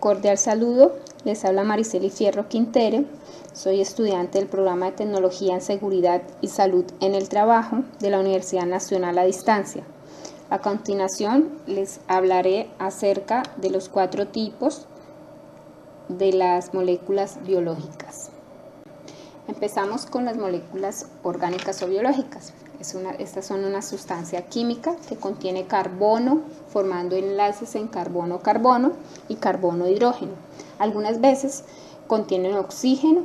Cordial saludo, les habla Mariceli Fierro Quintero, soy estudiante del programa de Tecnología en Seguridad y Salud en el Trabajo de la Universidad Nacional a Distancia. A continuación les hablaré acerca de los 4 tipos de las moléculas biológicas. Empezamos con las moléculas orgánicas o biológicas. Estas son una sustancia química que contiene carbono, formando enlaces en carbono-carbono y carbono-hidrógeno. Algunas veces contienen oxígeno,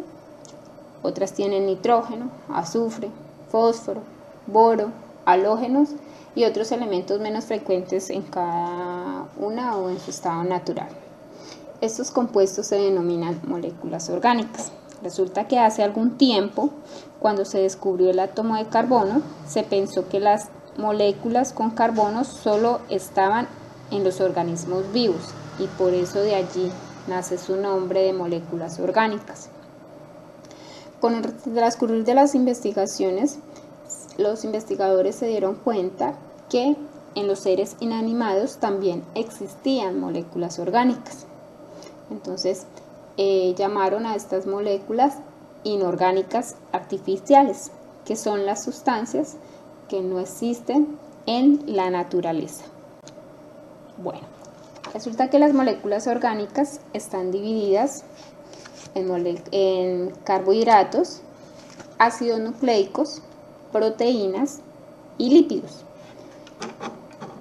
otras tienen nitrógeno, azufre, fósforo, boro, halógenos y otros elementos menos frecuentes en cada una o en su estado natural. Estos compuestos se denominan moléculas orgánicas. Resulta que hace algún tiempo, cuando se descubrió el átomo de carbono, se pensó que las moléculas con carbono solo estaban en los organismos vivos y por eso de allí nace su nombre de moléculas orgánicas. Con el transcurrir de las investigaciones, los investigadores se dieron cuenta que en los seres inanimados también existían moléculas orgánicas. Entonces, llamaron a estas moléculas inorgánicas artificiales, que son las sustancias que no existen en la naturaleza. Bueno, resulta que las moléculas orgánicas están divididas en carbohidratos, ácidos nucleicos, proteínas y lípidos.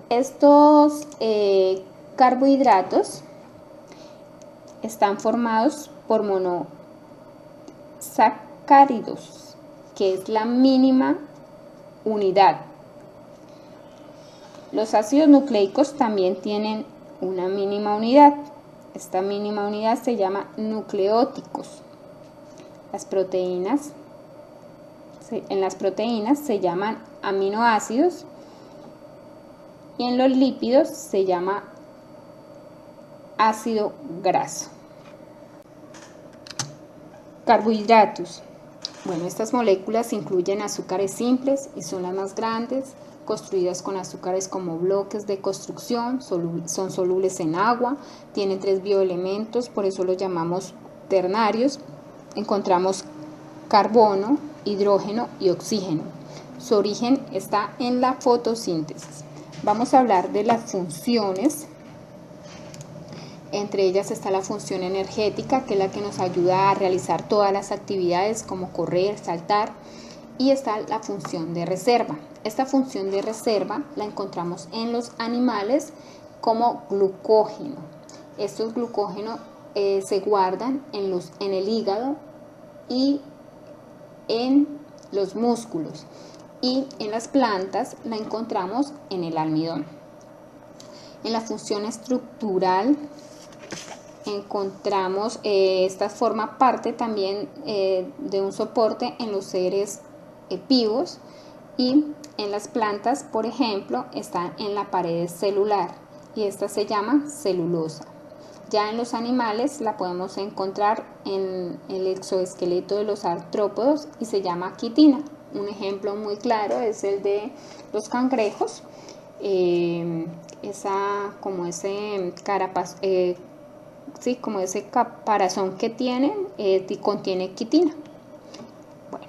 Estos carbohidratos están formados por monosacáridos, que es la mínima unidad. Los ácidos nucleicos también tienen una mínima unidad. Esta mínima unidad se llama nucleóticos. En las proteínas se llaman aminoácidos y en los lípidos se llama ácido graso. Carbohidratos. Bueno, estas moléculas incluyen azúcares simples y son las más grandes, construidas con azúcares como bloques de construcción, son solubles en agua, tienen 3 bioelementos, por eso los llamamos ternarios. Encontramos carbono, hidrógeno y oxígeno. Su origen está en la fotosíntesis. Vamos a hablar de las funciones. Entre ellas está la función energética, que es la que nos ayuda a realizar todas las actividades como correr, saltar, y está la función de reserva. Esta función de reserva la encontramos en los animales como glucógeno. Estos glucógenos se guardan en el hígado y en los músculos, y en las plantas la encontramos en el almidón. En la función estructural encontramos, esta forma parte también de un soporte en los seres vivos, y en las plantas, por ejemplo, está en la pared celular y esta se llama celulosa. Ya en los animales la podemos encontrar en el exoesqueleto de los artrópodos y se llama quitina. Un ejemplo muy claro es el de los cangrejos, como ese caparazón que tienen, contiene quitina. Bueno,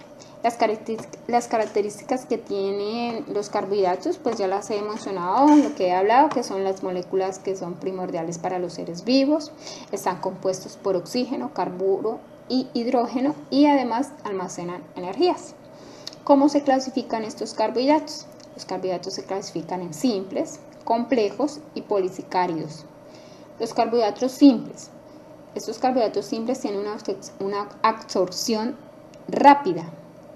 las características que tienen los carbohidratos, pues ya las he mencionado, lo que he hablado, que son las moléculas que son primordiales para los seres vivos, están compuestos por oxígeno, carburo y hidrógeno, y además almacenan energías. ¿Cómo se clasifican estos carbohidratos? Los carbohidratos se clasifican en simples, complejos y polisacáridos. Los carbohidratos simples. Estos carbohidratos simples tienen una absorción rápida,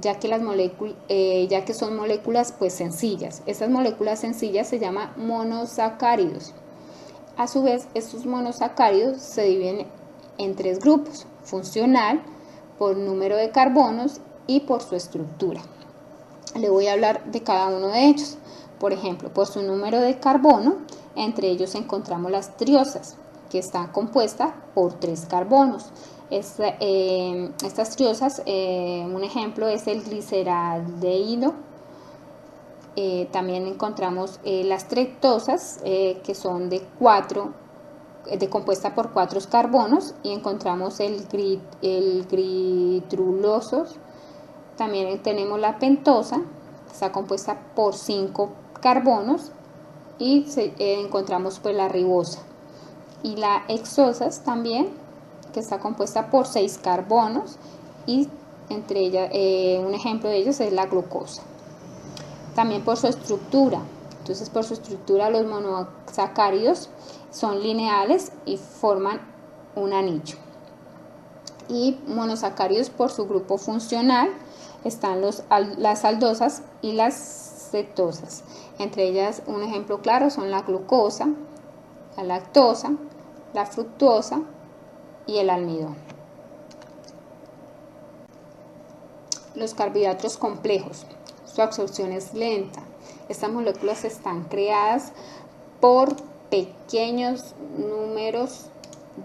ya que son moléculas pues sencillas. Estas moléculas sencillas se llaman monosacáridos. A su vez, estos monosacáridos se dividen en 3 grupos: funcional, por número de carbonos y por su estructura. Le voy a hablar de cada uno de ellos. Por ejemplo, por su número de carbono, entre ellos encontramos las triosas, que están compuestas por 3 carbonos. Estas triosas, un ejemplo es el gliceraldehído. También encontramos las triptosas, que son de 4 compuesta por 4 carbonos, y encontramos el gritrulosos. También tenemos la pentosa, está compuesta por 5 carbonos, y encontramos pues la ribosa. Y la hexosas también, que está compuesta por 6 carbonos, y entre ellas un ejemplo de ellos es la glucosa. También por su estructura. Entonces, por su estructura, los monosacáridos son lineales y forman un anillo. Y monosacáridos, por su grupo funcional, están las aldosas y las cetosas. Entre ellas, un ejemplo claro son la glucosa, la lactosa, la fructosa y el almidón. Los carbohidratos complejos. Su absorción es lenta. Estas moléculas están creadas por pequeños números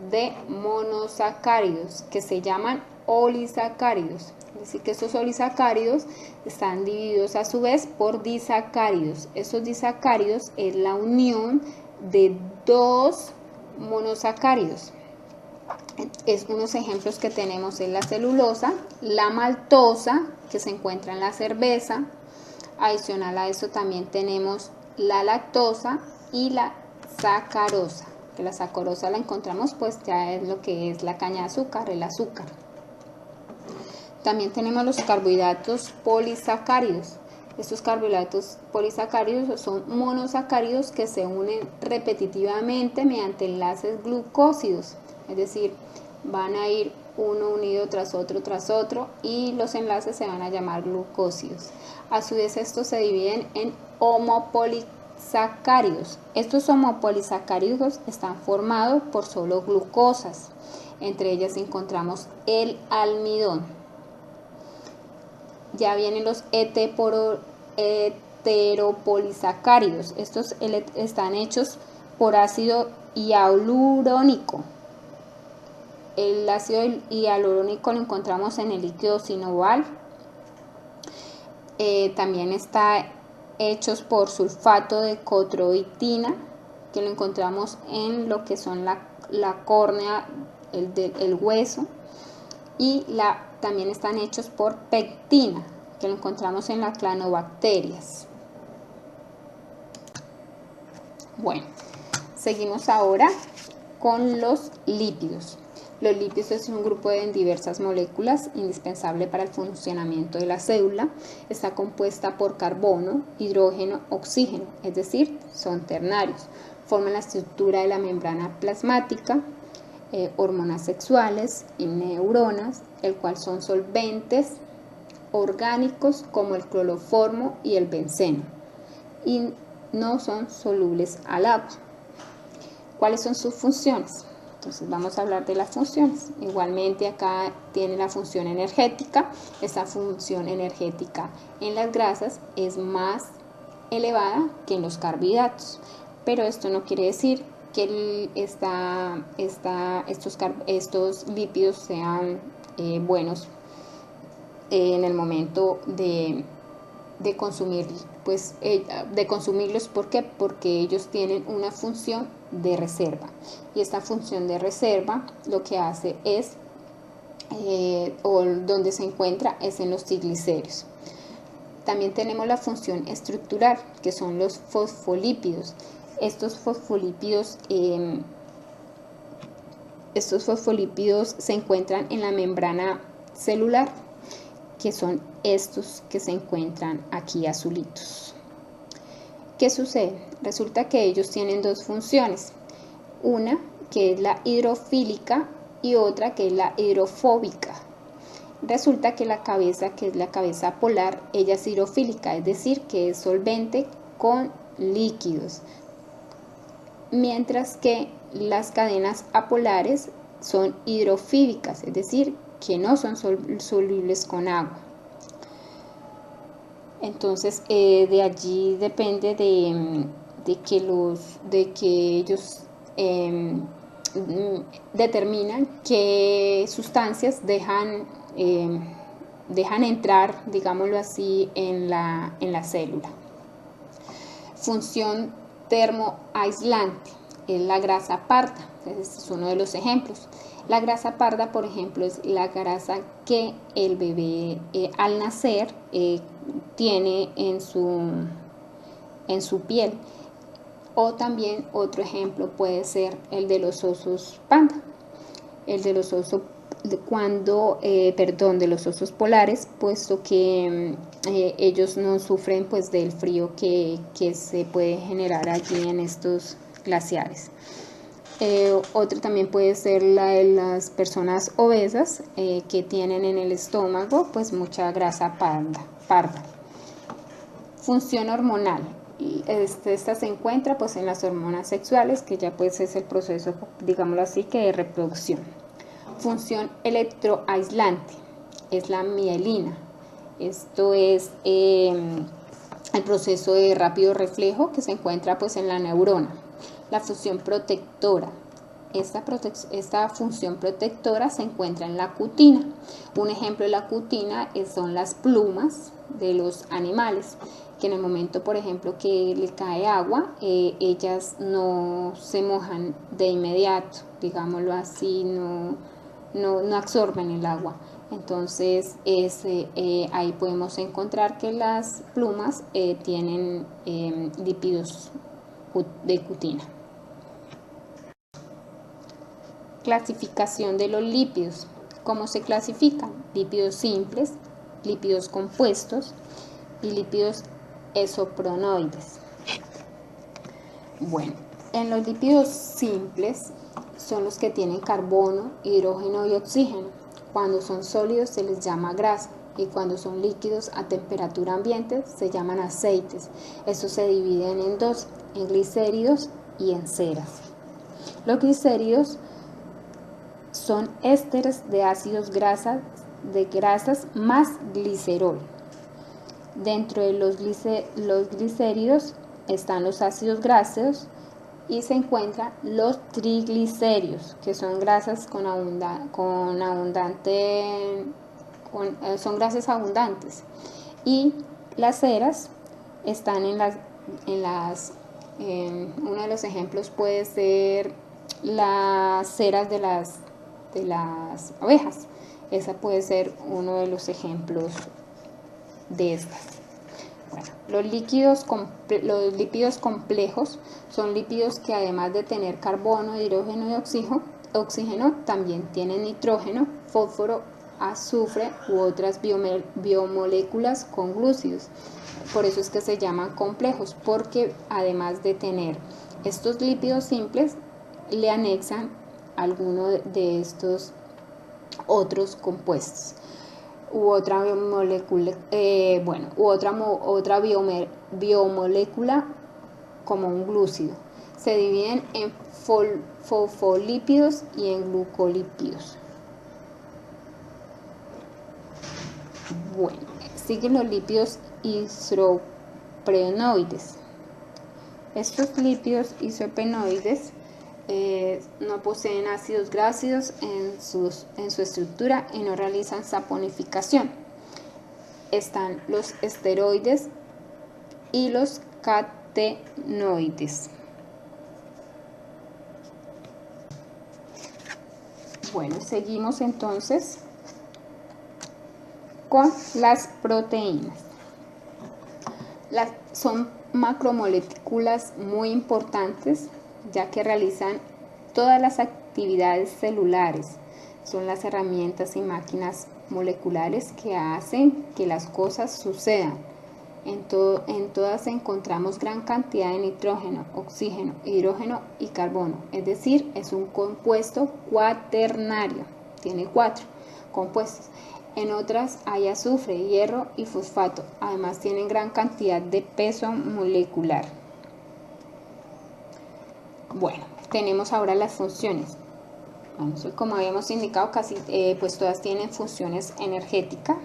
de monosacáridos que se llaman olisacáridos. Es decir, que estos olisacáridos están divididos a su vez por disacáridos. Estos disacáridos es la unión de 2 monosacáridos. Es unos ejemplos que tenemos en la celulosa, la maltosa, que se encuentra en la cerveza. Adicional a eso también tenemos la lactosa y la sacarosa, que la sacarosa la encontramos pues ya es lo que es la caña de azúcar, el azúcar. También tenemos los carbohidratos polisacáridos. Estos carbohidratos polisacáridos son monosacáridos que se unen repetitivamente mediante enlaces glucósidos, es decir, van a ir uno unido tras otro y los enlaces se van a llamar glucósidos. A su vez, estos se dividen en homopolisacáridos. Estos homopolisacáridos están formados por solo glucosas. Entre ellas encontramos el almidón. Ya vienen los heteropolisacáridos. Estos están hechos por ácido hialurónico. El ácido hialurónico lo encontramos en el líquido sinoval. También está hechos por sulfato de cotroitina, que lo encontramos en lo que son la córnea, el hueso. Y también están hechos por pectina, que lo encontramos en las cianobacterias. Bueno, seguimos ahora con los lípidos. Los lípidos es un grupo de diversas moléculas indispensable para el funcionamiento de la célula. Está compuesta por carbono, hidrógeno, oxígeno, es decir, son ternarios. Forman la estructura de la membrana plasmática, hormonas sexuales y neuronas, el cual son solventes orgánicos como el cloroformo y el benceno, y no son solubles al agua. ¿Cuáles son sus funciones? Entonces vamos a hablar de las funciones. Igualmente acá tiene la función energética. Esta función energética en las grasas es más elevada que en los carbohidratos, pero esto no quiere decir que estos lípidos sean buenos en el momento de consumir, de consumirlos. ¿Por qué? Porque ellos tienen una función de reserva, y esta función de reserva lo que hace es o donde se encuentra es en los triglicéridos. También tenemos la función estructural, que son los fosfolípidos. Estos fosfolípidos se encuentran en la membrana celular, que son estos que se encuentran aquí azulitos. ¿Qué sucede? Resulta que ellos tienen 2 funciones, una que es la hidrofílica y otra que es la hidrofóbica. Resulta que la cabeza, que es la cabeza polar, ella es hidrofílica, es decir, que es solvente con líquidos, mientras que las cadenas apolares son hidrofílicas, es decir, que no son solubles con agua. Entonces, de allí depende de que ellos determinan qué sustancias dejan entrar, digámoslo así, en la célula. Función termoaislante. es la grasa parda. Este es uno de los ejemplos. La grasa parda, por ejemplo, es la grasa que el bebé al nacer tiene en su piel. O también otro ejemplo puede ser el de los osos panda. El de los osos de los osos polares, puesto que ellos no sufren pues del frío que se puede generar allí en estos glaciares. Otro también puede ser la de las personas obesas que tienen en el estómago pues mucha grasa parda. Función hormonal. Esta se encuentra pues en las hormonas sexuales, que ya pues es el proceso, digámoslo así, que de reproducción. Función electroaislante es la mielina. Esto es el proceso de rápido reflejo que se encuentra pues en la neurona. La función protectora. Esta función protectora se encuentra en la cutina. Un ejemplo de la cutina son las plumas de los animales, que en el momento, por ejemplo, que le cae agua, ellas no se mojan de inmediato, digámoslo así, no absorben el agua. Entonces ahí podemos encontrar que las plumas tienen lípidos de cutina. Clasificación de los lípidos. ¿Cómo se clasifican? Lípidos simples, lípidos compuestos y lípidos isopronoides. Bueno, en los lípidos simples son los que tienen carbono, hidrógeno y oxígeno. Cuando son sólidos se les llama grasa y cuando son líquidos a temperatura ambiente se llaman aceites. Estos se dividen en dos, en glicéridos y en ceras. Los glicéridos son ésteres de ácidos grasas más glicerol. Dentro de los glicéridos están los ácidos grasos y se encuentran los triglicéridos, que son grasas son grasas abundantes. Y las ceras están uno de los ejemplos puede ser las ceras de las abejas. Esa puede ser uno de los ejemplos de estas. Bueno, los lípidos complejos son lípidos que además de tener carbono, hidrógeno y oxígeno también tienen nitrógeno, fósforo, azufre u otras biomoléculas con glúcidos. Por eso es que se llaman complejos, porque además de tener estos lípidos simples, le anexan alguno de estos otros compuestos u otra biomolécula como un glúcido. Se dividen en fosfolípidos y en glucolípidos. Bueno, siguen los lípidos isoprenoides. Estos lípidos isopenoides no poseen ácidos grasos en su estructura y no realizan saponificación. Están los esteroides y los catenoides. Bueno, seguimos entonces con las proteínas. Son macromoléculas muy importantes, ya que realizan todas las actividades celulares. Son las herramientas y máquinas moleculares que hacen que las cosas sucedan. En todas encontramos gran cantidad de nitrógeno, oxígeno, hidrógeno y carbono. Es decir, es un compuesto cuaternario. Tiene 4 compuestos. En otras hay azufre, hierro y fosfato. Además tienen gran cantidad de peso molecular. Bueno, tenemos ahora las funciones. Bueno, como habíamos indicado, casi pues todas tienen funciones energéticas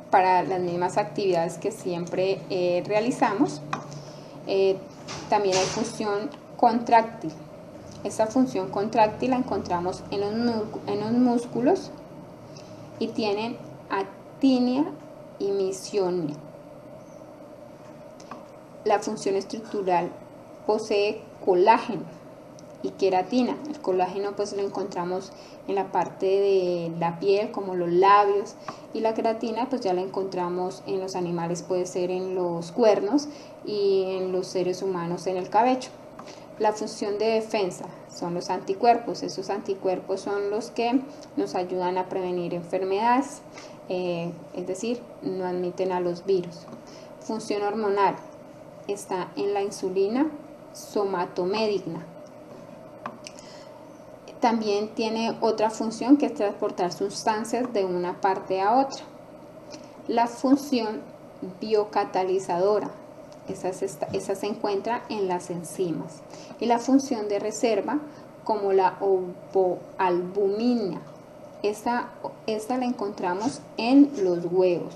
para las mismas actividades que siempre realizamos. También hay función contráctil. Esta función contráctil la encontramos en los músculos y tienen actinia y misionia. La función estructural posee colágeno y queratina. El colágeno pues lo encontramos en la parte de la piel, como los labios, y la queratina pues ya la encontramos en los animales, puede ser en los cuernos, y en los seres humanos en el cabello. La función de defensa son los anticuerpos. Esos anticuerpos son los que nos ayudan a prevenir enfermedades, es decir, no admiten a los virus. Función hormonal está en la insulina somatomédigna. También tiene otra función, que es transportar sustancias de una parte a otra. La función biocatalizadora, esa se encuentra en las enzimas. Y la función de reserva, como la ovoalbumina, esta la encontramos en los huevos.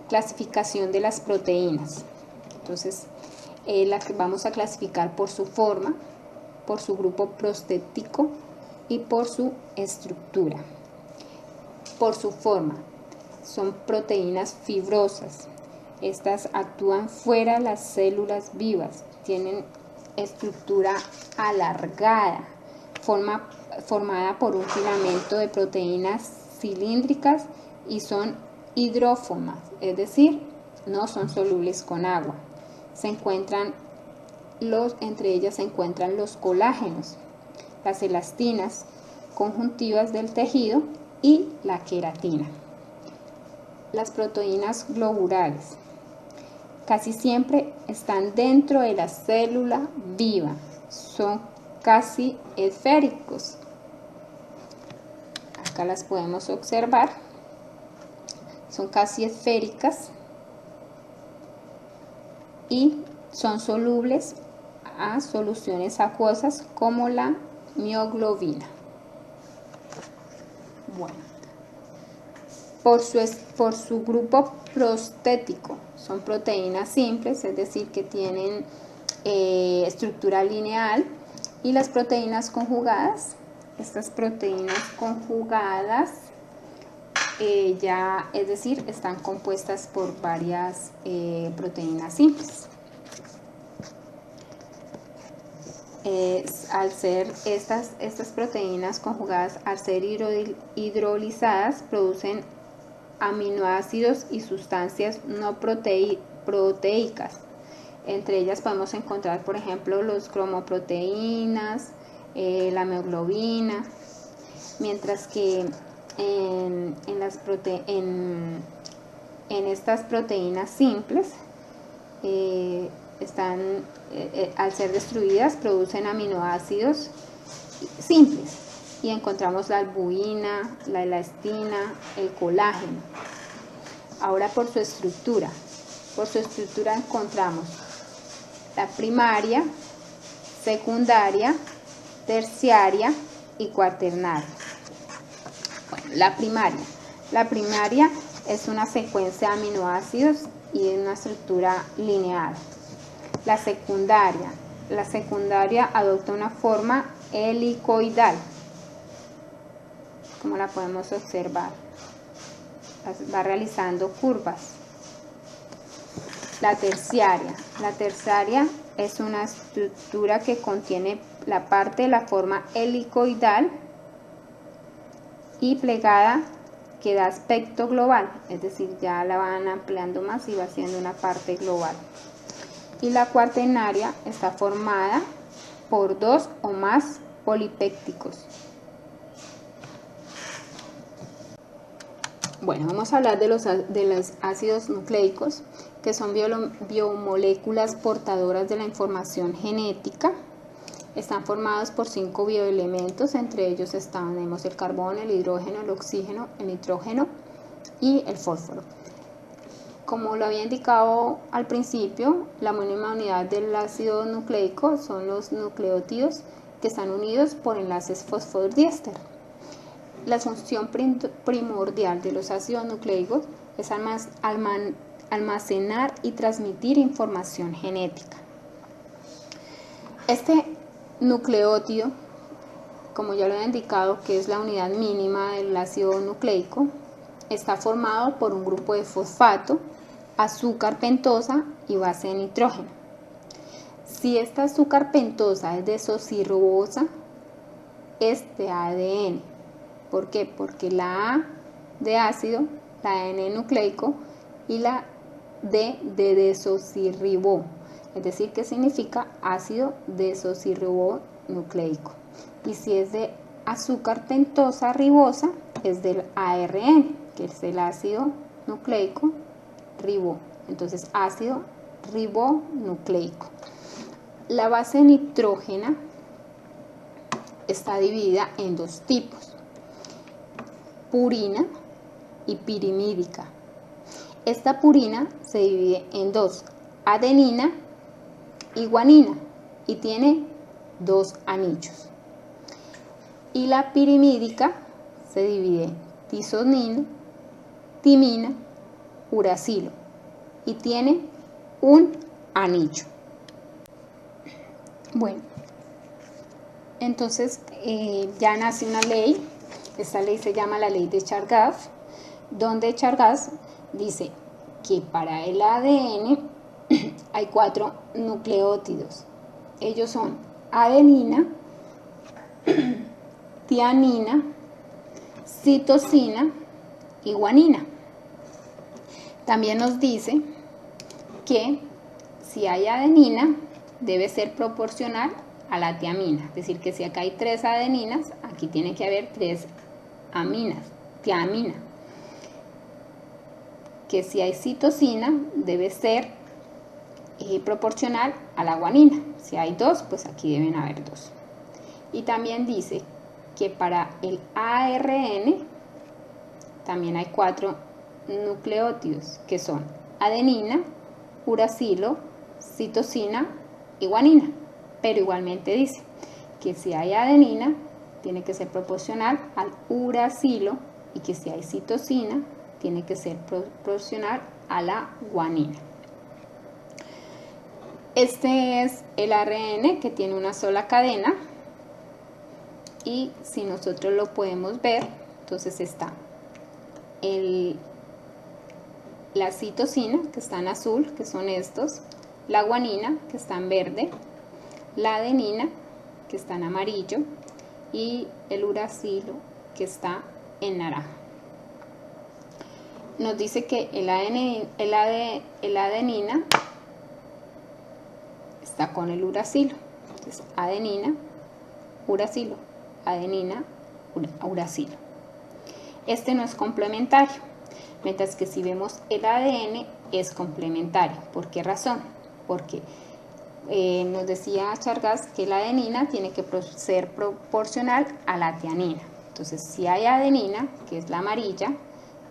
Clasificación de las proteínas. Entonces, la que vamos a clasificar por su forma, por su grupo prostético y por su estructura. Por su forma, son proteínas fibrosas. Estas actúan fuera de las células vivas, tienen estructura alargada, formada por un filamento de proteínas cilíndricas, y son hidrófomas, es decir, no son solubles con agua. Entre ellas se encuentran los colágenos, las elastinas conjuntivas del tejido y la queratina. Las proteínas globulares casi siempre están dentro de la célula viva, son casi esféricos. Acá las podemos observar, son casi esféricas y son solubles a soluciones acuosas como la mioglobina. Bueno, por su grupo prostético son proteínas simples, es decir, que tienen estructura lineal, y las proteínas conjugadas, estas proteínas conjugadas es decir, están compuestas por varias proteínas simples. Al ser estas proteínas conjugadas, al ser hidrolizadas, producen aminoácidos y sustancias no proteicas. Entre ellas podemos encontrar, por ejemplo, los cromoproteínas, la hemoglobina, mientras que en estas proteínas simples al ser destruidas, producen aminoácidos simples, y encontramos la albumina, la elastina, el colágeno. Ahora por su estructura encontramos la primaria, secundaria, terciaria y cuaternaria. Bueno, la primaria es una secuencia de aminoácidos y de una estructura lineal. La secundaria adopta una forma helicoidal, como la podemos observar, va realizando curvas. La terciaria es una estructura que contiene la parte de la forma helicoidal y plegada, que da aspecto global, es decir, ya la van ampliando más y va siendo una parte global. Y la cuaternaria está formada por 2 o más polipépticos. Bueno, vamos a hablar de los ácidos nucleicos, que son biomoléculas portadoras de la información genética. Están formados por 5 bioelementos, entre ellos tenemos el carbón, el hidrógeno, el oxígeno, el nitrógeno y el fósforo. Como lo había indicado al principio, la mínima unidad del ácido nucleico son los nucleótidos, que están unidos por enlaces fosfodiéster. La función primordial de los ácidos nucleicos es almacenar y transmitir información genética. Este nucleótido, como ya lo he indicado, que es la unidad mínima del ácido nucleico, está formado por un grupo de fosfato, azúcar pentosa y base de nitrógeno. Si esta azúcar pentosa es desoxirribosa, es de ADN. ¿Por qué? Porque la A de ácido, la N nucleico y la D de desoxirribo. Es decir, que significa ácido desoxirribonucleico. Y si es de azúcar pentosa ribosa, es del ARN, que es el ácido nucleico ribo. Entonces, ácido ribonucleico. La base nitrógena está dividida en dos tipos: purina y pirimídica. Esta purina se divide en dos: adenina y guanina, y tiene dos anillos. Y la pirimídica se divide en tisonina, timina, uracilo, y tiene un anillo. Bueno, entonces ya nace una ley. Esta ley se llama la ley de Chargaff, donde Chargaff dice que para el ADN hay 4 nucleótidos. Ellos son adenina, tiamina, citosina y guanina. También nos dice que si hay adenina, debe ser proporcional a la tiamina. Es decir, que si acá hay 3 adeninas, aquí tiene que haber 3 aminas, tiamina. Que si hay citosina, debe ser proporcional a la guanina. Si hay 2, pues aquí deben haber 2. Y también dice que para el ARN también hay 4 nucleótidos, que son adenina, uracilo, citosina y guanina. Pero igualmente dice que si hay adenina, tiene que ser proporcional al uracilo, y que si hay citosina, tiene que ser proporcional a la guanina. Este es el ARN, que tiene una sola cadena, y si nosotros lo podemos ver, entonces está la citosina, que está en azul, que son estos, la guanina, que está en verde, la adenina, que está en amarillo, y el uracilo, que está en naranja. Nos dice que la adenina está con el uracilo. Entonces, adenina, uracilo, adenina, uracilo. Este no es complementario, mientras que si vemos el ADN es complementario. ¿Por qué razón? Porque nos decía Chargaff que la adenina tiene que ser proporcional a la tiamina. Entonces, si hay adenina, que es la amarilla,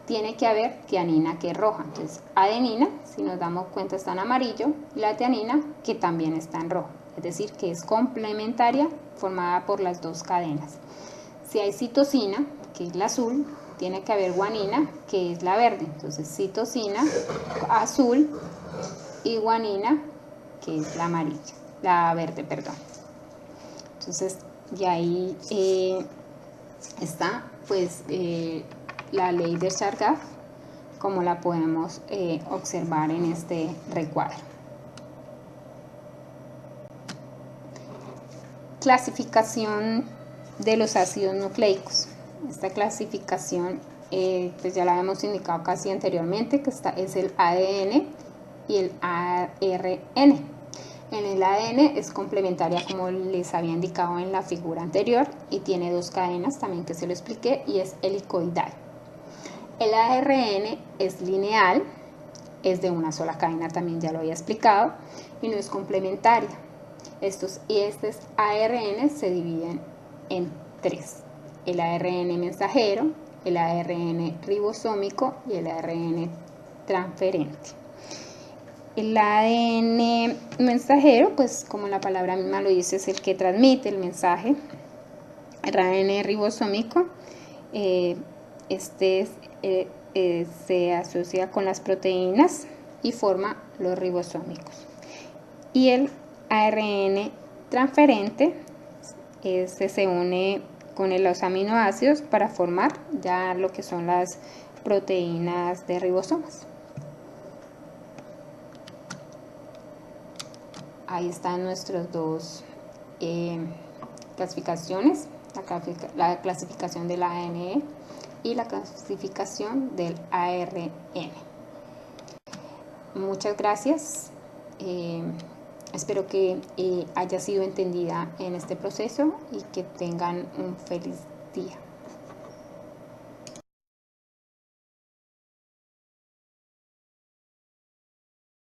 tiene que haber tiamina, que es roja. Entonces, adenina, si nos damos cuenta, está en amarillo, y la tiamina, que también está en rojo. Es decir, que es complementaria, formada por las dos cadenas. Si hay citosina, que es la azul, tiene que haber guanina, que es la verde. Entonces, citosina azul y guanina, que es la amarilla, la verde, perdón. Entonces, y ahí está pues la ley de Chargaff, como la podemos observar en este recuadro. Clasificación de los ácidos nucleicos. Esta clasificación pues ya la hemos indicado casi anteriormente, que es el ADN y el ARN. En el ADN es complementaria, como les había indicado en la figura anterior, y tiene dos cadenas también, que se lo expliqué, y es helicoidal. El ARN es lineal, es de una sola cadena, también ya lo había explicado, y no es complementaria. Estos ARN se dividen en 3: el ARN mensajero, el ARN ribosómico y el ARN transferente. El ADN mensajero, pues como la palabra misma lo dice, es el que transmite el mensaje. El ADN ribosómico, se asocia con las proteínas y forma los ribosómicos. Y el ARN transferente se une con los aminoácidos para formar ya lo que son las proteínas de ribosomas. ahí están nuestros dos clasificaciones, la clasificación del ANE y la clasificación del ARN. Muchas gracias. Espero que haya sido entendida en este proceso y que tengan un feliz día.